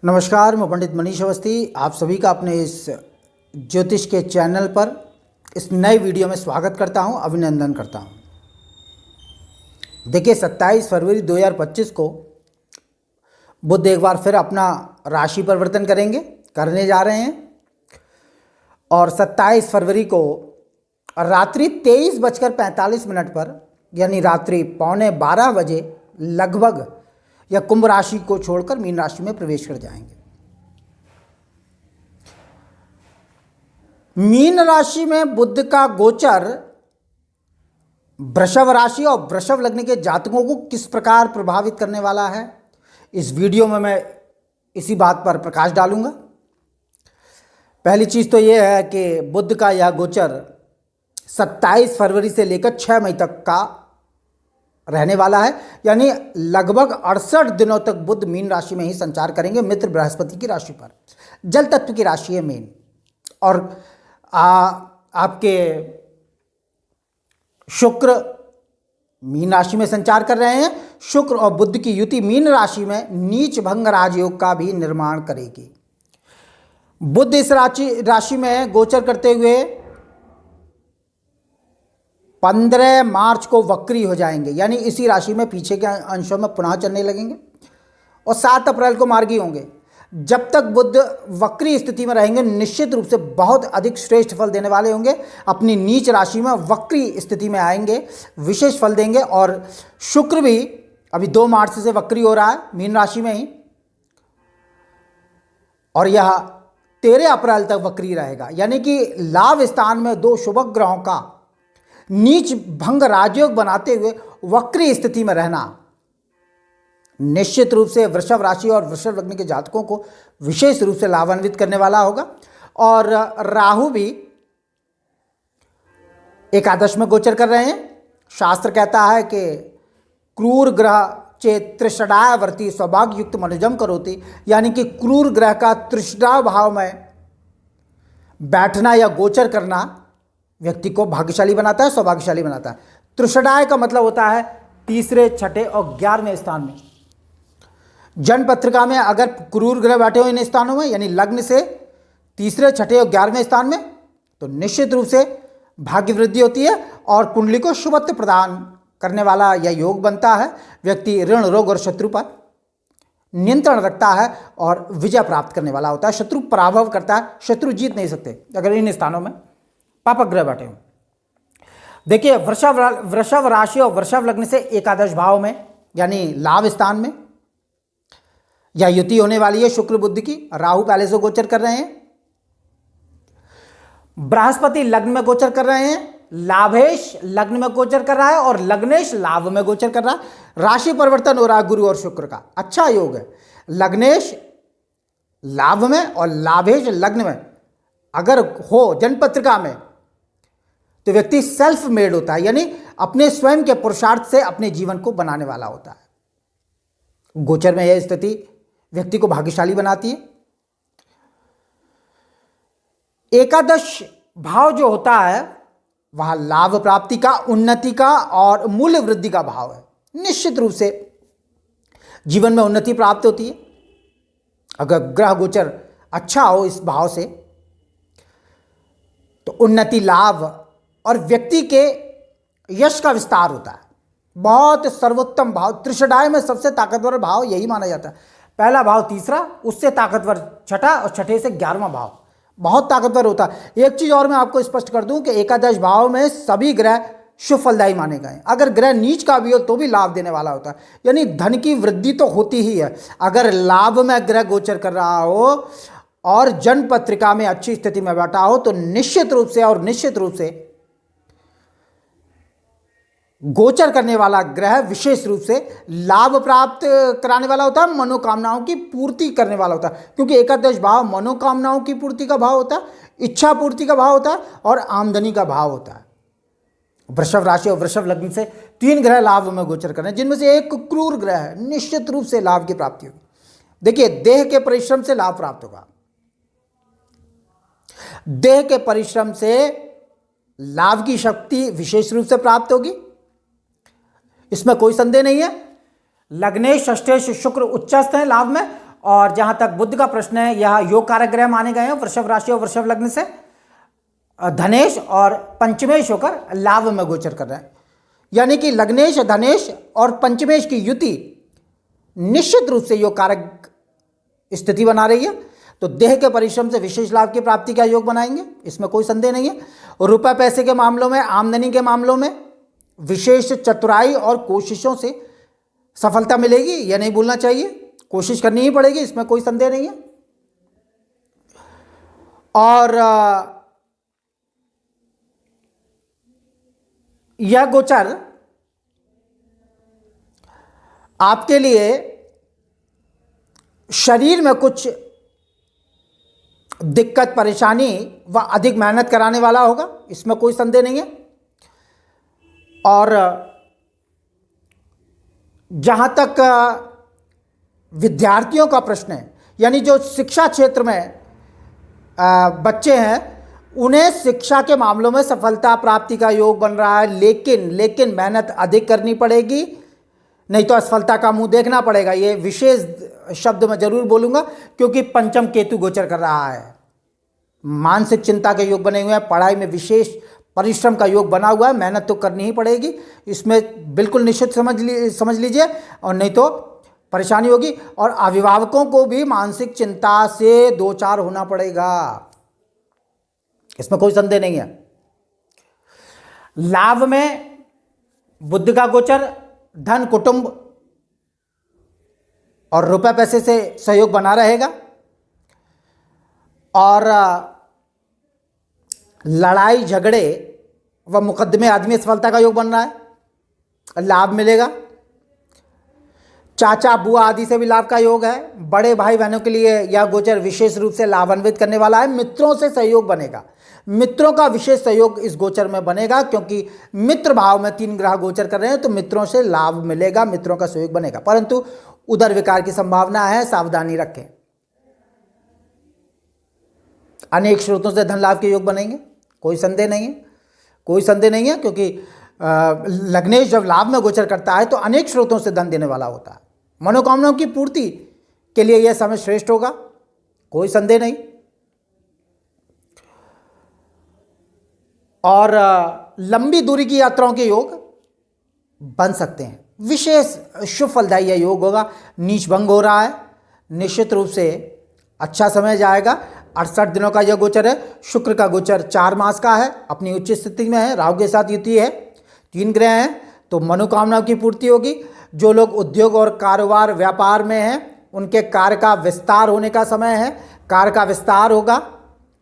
नमस्कार, मैं पंडित मनीष अवस्थी आप सभी का अपने इस ज्योतिष के चैनल पर इस नए वीडियो में स्वागत करता हूं, अभिनंदन करता हूं। देखिए 27 फरवरी 2025 को बुध एक बार फिर अपना राशि परिवर्तन करने जा रहे हैं और 27 फरवरी को रात्रि 23:45 पर यानी रात्रि 11:15 लगभग या कुंभ राशि को छोड़कर मीन राशि में प्रवेश कर जाएंगे। मीन राशि में बुध का गोचर वृषभ राशि और वृषभ लग्न के जातकों को किस प्रकार प्रभावित करने वाला है, इस वीडियो में मैं इसी बात पर प्रकाश डालूंगा। पहली चीज तो यह है कि बुध का यह गोचर 27 फरवरी से लेकर 6 मई तक का रहने वाला है, यानी लगभग 68 दिनों तक बुध मीन राशि में ही संचार करेंगे। मित्र बृहस्पति की राशि पर, जल तत्व की राशि है मीन, और आपके शुक्र मीन राशि में संचार कर रहे हैं। शुक्र और बुध की युति मीन राशि में नीच भंग राजयोग का भी निर्माण करेगी। बुध इस राशि में गोचर करते हुए 15 मार्च को वक्री हो जाएंगे, यानी इसी राशि में पीछे के अंशों में पुनः चलने लगेंगे और 7 अप्रैल को मार्गी होंगे। जब तक बुध वक्री स्थिति में रहेंगे निश्चित रूप से बहुत अधिक श्रेष्ठ फल देने वाले होंगे। अपनी नीच राशि में वक्री स्थिति में आएंगे, विशेष फल देंगे। और शुक्र भी अभी 2 मार्च से वक्री हो रहा है मीन राशि में ही, और यह 13 अप्रैल तक वक्री रहेगा, यानी कि लाभ स्थान में 2 शुभ ग्रहों का नीच भंग राजयोग बनाते हुए वक्री स्थिति में रहना निश्चित रूप से वृषभ राशि और वृषभ लग्न के जातकों को विशेष रूप से लाभान्वित करने वाला होगा। और राहु भी एकादश में गोचर कर रहे हैं। शास्त्र कहता है कि क्रूर ग्रह चेत तृषडावर्ती सौभाग्य युक्त मनोजम करोति, यानी कि क्रूर ग्रह का तृषडा भाव में बैठना या गोचर करना व्यक्ति को भाग्यशाली बनाता है, सौभाग्यशाली बनाता है। तृषडाय का मतलब होता है तीसरे, छठे और 11वें स्थान में। जन्म पत्रिका में अगर क्रूर ग्रह बैठे हो इन स्थानों में, यानी लग्न से तीसरे, छठे और 11वें स्थान में, तो निश्चित रूप से भाग्य वृद्धि होती है और कुंडली को शुभत्व प्रदान करने वाला यह योग बनता है। व्यक्ति ऋण, रोग और शत्रु पर नियंत्रण रखता है और विजय प्राप्त करने वाला होता है। शत्रु पराभव करता है, शत्रु जीत नहीं सकते अगर इन स्थानों में पापक ग्रह बैठे हो। देखिए वृषभ राशि और वृषभ लग्न से एकादश भाव में यानी लाभ स्थान में या युति होने वाली है शुक्र बुध की। राहु पहले से गोचर कर रहे हैं, बृहस्पति लग्न में गोचर कर रहे हैं, लाभेश लग्न में गोचर कर रहा है और लग्नेश लाभ में गोचर कर रहा है। राशि परिवर्तन हो रहा है गुरु और शुक्र का, अच्छा योग है। लग्नेश लाभ में और लाभेश लग्न में अगर हो जन्म पत्रिका में तो व्यक्ति सेल्फ मेड होता है, यानी अपने स्वयं के पुरुषार्थ से अपने जीवन को बनाने वाला होता है। गोचर में यह स्थिति व्यक्ति को भाग्यशाली बनाती है। एकादश भाव जो होता है वह लाभ प्राप्ति का, उन्नति का और मूल्य वृद्धि का भाव है। निश्चित रूप से जीवन में उन्नति प्राप्त होती है अगर ग्रह गोचर अच्छा हो इस भाव से, तो उन्नति, लाभ और व्यक्ति के यश का विस्तार होता है। बहुत सर्वोत्तम भाव, त्रिषडाय में सबसे ताकतवर भाव यही माना जाता है। पहला भाव तीसरा, उससे ताकतवर छठा और छठे से 11वां भाव बहुत ताकतवर होता है। एक चीज और मैं आपको स्पष्ट कर दूं कि एकादश भाव में सभी ग्रह शुभ फलदायी माने गए। अगर ग्रह नीच का भी हो तो भी लाभ देने वाला होता है, यानी धन की वृद्धि तो होती ही है। अगर लाभ में ग्रह गोचर कर रहा हो और जन्म पत्रिका में अच्छी स्थिति में बैठा हो तो निश्चित रूप से गोचर करने वाला ग्रह विशेष रूप से लाभ प्राप्त कराने वाला होता है, मनोकामनाओं की पूर्ति करने वाला होता है। क्योंकि एकादश भाव मनोकामनाओं की पूर्ति का भाव होता है, इच्छा पूर्ति का भाव होता है और आमदनी का भाव होता है। वृषभ राशि और वृषभ लग्न से 3 ग्रह लाभ में गोचर कर रहे हैं, जिनमें से एक क्रूर ग्रह है। निश्चित रूप से लाभ की प्राप्ति होगी। देखिए देह के परिश्रम से लाभ प्राप्त होगा, देह के परिश्रम से लाभ की शक्ति विशेष रूप से प्राप्त होगी, इसमें कोई संदेह नहीं है। लग्नेश षष्ठेश शुक्र उच्चस्थ है लाभ में और जहाँ तक बुध का प्रश्न है, यह योग कारक ग्रह माने गए हैं वृषभ राशि और वृषभ लग्न से धनेश और पंचमेश होकर लाभ में गोचर कर रहे हैं। यानी कि लग्नेश, धनेश और पंचमेश की युति निश्चित रूप से योग कारक स्थिति बना रही है। तो देह के परिश्रम से विशेष लाभ की प्राप्ति का योग बनाएंगे, इसमें कोई संदेह नहीं है। रुपए पैसे के मामलों में, आमदनी के मामलों में विशेष चतुराई और कोशिशों से सफलता मिलेगी, यह नहीं भूलना चाहिए। कोशिश करनी ही पड़ेगी, इसमें कोई संदेह नहीं है। और यह गोचर आपके लिए शरीर में कुछ दिक्कत, परेशानी व अधिक मेहनत कराने वाला होगा, इसमें कोई संदेह नहीं है। और जहां तक विद्यार्थियों का प्रश्न है, यानी जो शिक्षा क्षेत्र में बच्चे हैं, उन्हें शिक्षा के मामलों में सफलता प्राप्ति का योग बन रहा है, लेकिन मेहनत अधिक करनी पड़ेगी, नहीं तो असफलता का मुंह देखना पड़ेगा। ये विशेष शब्द मैं जरूर बोलूंगा, क्योंकि पंचम केतु गोचर कर रहा है। मानसिक चिंता के योग बने हुए हैं, पढ़ाई में विशेष परिश्रम का योग बना हुआ है, मेहनत तो करनी ही पड़ेगी, इसमें बिल्कुल निश्चित समझ लीजिए, और नहीं तो परेशानी होगी। और अभिभावकों को भी मानसिक चिंता से दो चार होना पड़ेगा, इसमें कोई संदेह नहीं है। लाभ में बुध का गोचर धन, कुटुंब और रुपए पैसे से सहयोग बना रहेगा। और लड़ाई झगड़े व मुकदमे आदि में सफलता का योग बन रहा है, लाभ मिलेगा। चाचा बुआ आदि से भी लाभ का योग है। बड़े भाई बहनों के लिए यह गोचर विशेष रूप से लाभान्वित करने वाला है। मित्रों से सहयोग बनेगा, मित्रों का विशेष सहयोग इस गोचर में बनेगा, क्योंकि मित्र भाव में 3 ग्रह गोचर कर रहे हैं, तो मित्रों से लाभ मिलेगा, मित्रों का सहयोग बनेगा। परंतु उदर विकार की संभावना है, सावधानी रखें। अनेक स्रोतों से धन लाभ के योग बनेंगे, कोई संदेह नहीं है, कोई संदेह नहीं है, क्योंकि लग्नेश जब लाभ में गोचर करता है तो अनेक स्रोतों से धन देने वाला होता है। मनोकामनाओं की पूर्ति के लिए यह समय श्रेष्ठ होगा, कोई संदेह नहीं। और लंबी दूरी की यात्राओं के योग बन सकते हैं, विशेष शुभ फलदायी यह योग होगा। नीच भंग हो रहा है, निश्चित रूप से अच्छा समय जाएगा। 68 दिनों का यह गोचर है। शुक्र का गोचर 4 मास का है, अपनी उच्च स्थिति में है, राहु के साथ युति है, 3 ग्रह हैं, तो मनोकामनाओं की पूर्ति होगी। जो लोग उद्योग और कारोबार व्यापार में हैं, उनके कार्य का विस्तार होने का समय है, कार्य का विस्तार होगा।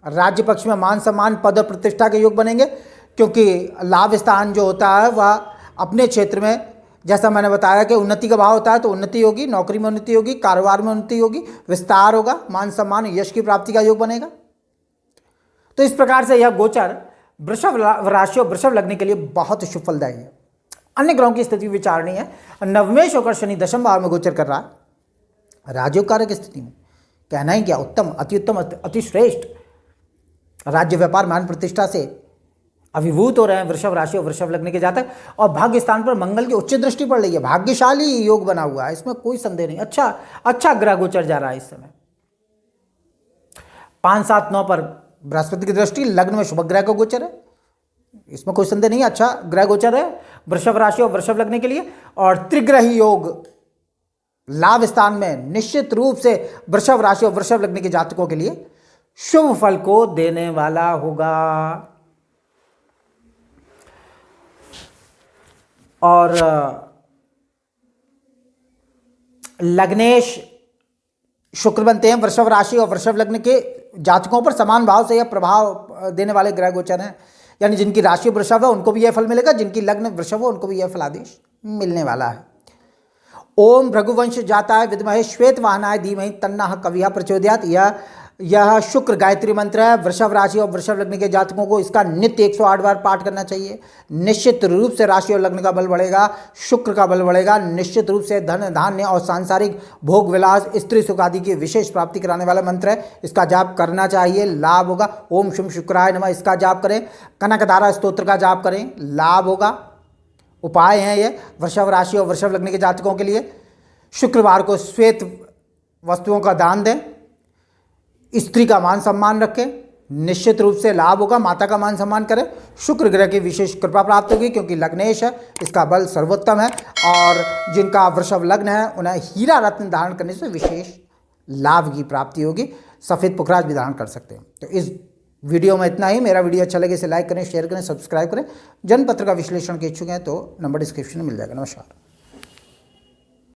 राज्य पक्ष में मान सम्मान, पद और प्रतिष्ठा के योग बनेंगे, क्योंकि लाभ स्थान जो होता है वह अपने क्षेत्र में, जैसा मैंने बताया कि उन्नति का भाव होता है, तो उन्नति होगी, नौकरी में उन्नति होगी, कारोबार में उन्नति होगी, विस्तार होगा, मान सम्मान, यश की प्राप्ति का योग बनेगा। तो इस प्रकार से यह गोचर वृषभ राशि और वृषभ लग्न के लिए बहुत शुभ फलदायी है। अन्य ग्रहों की स्थिति विचारणीय है। नवमेश होकर शनि 10वें भाव में गोचर कर रहा है, राजयोग कारक स्थिति में, कहना ही क्या, उत्तम, अति उत्तम, अति श्रेष्ठ। राज्य व्यापार मान प्रतिष्ठा से अभिभूत हो रहे हैं वृषभ राशि और वृषभ लग्न के जातक। और भाग्य स्थान पर मंगल की उच्च दृष्टि पड़ रही है, भाग्यशाली योग बना हुआ है, इसमें कोई संदेह नहीं। अच्छा ग्रह गोचर जा रहा है इस समय। 5, 7, 9 पर बृहस्पति की दृष्टि, लग्न में शुभ ग्रह का गोचर है, इसमें कोई संदेह नहीं। अच्छा ग्रह गोचर है वृषभ राशि और वृषभ लग्न के लिए। और त्रिग्रही योग लाभ स्थान में निश्चित रूप से वृषभ राशि और वृषभ लग्न के जातकों के लिए शुभ फल को देने वाला होगा। और लग्नेश शुक्र बनते हैं वृषभ राशि और वृषभ लग्न के जातकों पर, समान भाव से यह प्रभाव देने वाले ग्रह गोचर हैं। यानी जिनकी राशि वृषभ है उनको भी यह फल मिलेगा, जिनकी लग्न वृषभ हो उनको भी यह फलादेश मिलने वाला है। ओम भृगुवंश जाताय विद्महे श्वेत वाहनाय धीमहि तन्नः कविः प्रचोदयात्। यह शुक्र गायत्री मंत्र है। वृषभ राशि और वृषभ लग्न के जातकों को इसका नित्य 108 बार पाठ करना चाहिए। निश्चित रूप से राशि और लग्न का बल बढ़ेगा, शुक्र का बल बढ़ेगा। निश्चित रूप से धन धान्य और सांसारिक भोग विलास, स्त्री सुख आदि की विशेष प्राप्ति कराने वाला मंत्र है, इसका जाप करना चाहिए, लाभ होगा। ओम शुभ शुक्राय नमः, इसका जाप करें। कनकधारा स्तोत्र का जाप करें, लाभ होगा। उपाय हैं ये वृषभ राशि और वृषभ लग्न के जातकों के लिए। शुक्रवार को श्वेत वस्तुओं का दान दें, स्त्री का मान सम्मान रखें, निश्चित रूप से लाभ होगा। माता का मान सम्मान करें, शुक्र ग्रह की विशेष कृपा प्राप्त होगी क्योंकि लग्नेश है, इसका बल सर्वोत्तम है। और जिनका वृषभ लग्न है उन्हें हीरा रत्न धारण करने से विशेष लाभ की प्राप्ति होगी। सफ़ेद पुखराज भी धारण कर सकते हैं। तो इस वीडियो में इतना ही। मेरा वीडियो अच्छा लगे इसे लाइक करें, शेयर करें, सब्सक्राइब करें। जनपत्र का विश्लेषण के इच्छुक हैं तो नंबर डिस्क्रिप्शन में मिल जाएगा। नमस्कार।